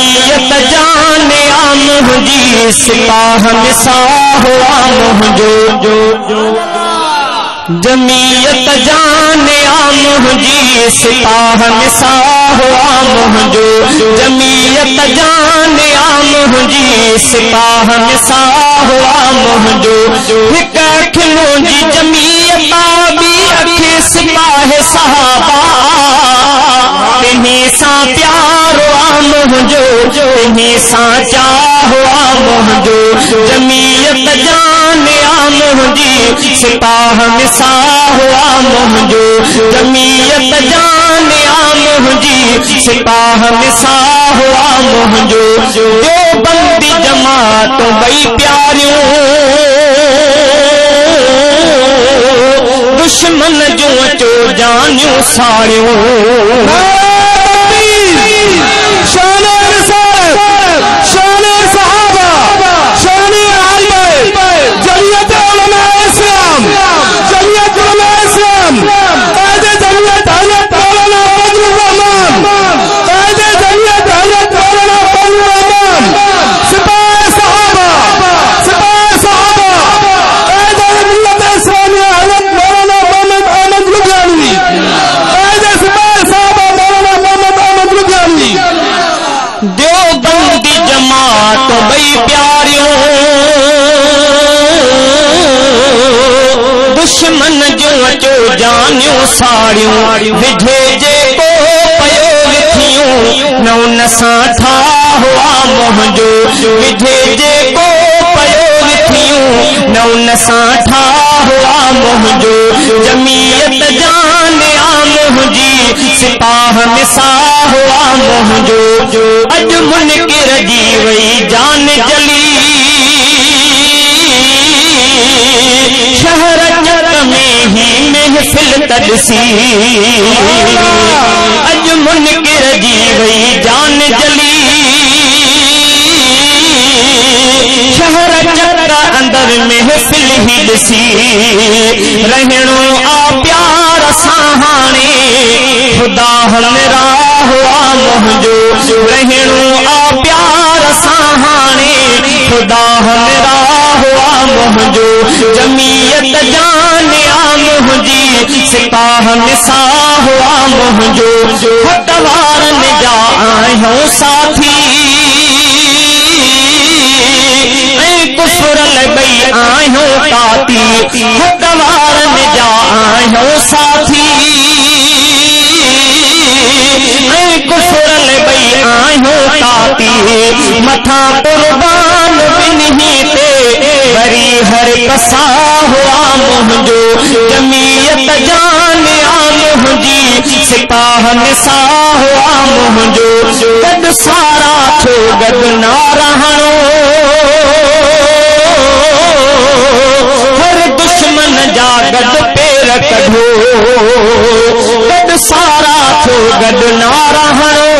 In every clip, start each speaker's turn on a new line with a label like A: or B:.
A: जमीयत जाने आम जी सिपाह निसाह आम जो जमीयत जाने आम जी सिपाह निसाह आम जो जमीयत जाने आम जी सिपाह निसाह आम जो हिक खिलो जी जमीयत भी अखे सिपाह सहाबा इन्हीं सा प्यारो आम जो इन्हीं सा चाहो आम जो जमीयत जाने आम जी सिपाह निसाह आम जो जमीयत जाने आम जी सिपाह निसाह आम जो बंदी जमात बई प्यारियों दुश्मन जो अचो जानियो साड़ियों देवबंदी जमात बई प्यारियों दुश्मन जो अचो जानियो साड़ियों विझे जे को पयो विथियूं नौन सां ठाहो आम जो विझे जे को पयो विथियूं नौन सां ठाहो आम जो जमीयत जाने आम जी सिपाह निसाह आम जो अज मुनकिर जी वई जान जली शहर जग में ही महफिल तड़सी अज मुनकिर जी वई जान जली शहर जग अंदर महफिल ही ॾिसी रहणो आ प्यार सां हाणे खुदा हमरा आम जो रहणो आ प्यार सां हाणे खुदा हमरा आम जो जमीयत जाने आम जी सिपाह निसाह आम जो हकवारन जा आहियूं साथी कुफर लॻई आहियूं ताती हकवारन जा आहियूं साथी कुफर लॻई आहियूं ताती मथा कुर्बान बिन्ही ते वरी हर कसाह आम जो जमीयत जाने आम जी सिपाह निसाह आम जो गॾु सारा छो गॾु ना रहणो हर दुश्मन जा गॾु पेर कढो गॾु सारा छो गॾु ना रहणो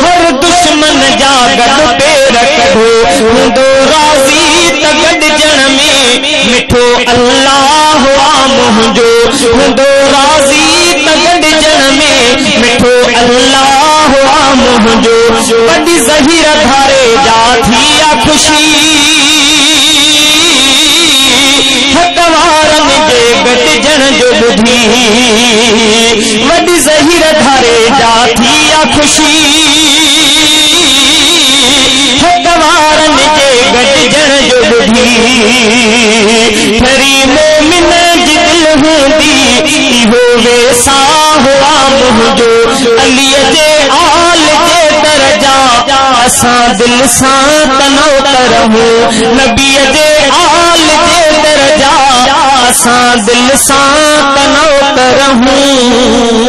A: हर दुश्मन जा गॾु पेर कढो हूंदो राज़ी त गॾिजण में मिठो अल्लाह आम जो हूंदो राज़ी त गॾिजण में मिठो अल्लाह आम जो वॾी ज़हीर धारे जा थिया ख़ुशी हकवारन जे गॾिजण जो ॿुधी वॾी ज़हीर धारे जा थिया ख़ुशी हकवारन जे गॾिजण जो ॿुधी फरी मोमिन जी दिल हूंदी इहो वेसाह आम जो अलीअ जे आल जे दरजा असां दिल सां तनो रहूं नबीअ जे आल जे दरजा असां दिल सां तनो रहूं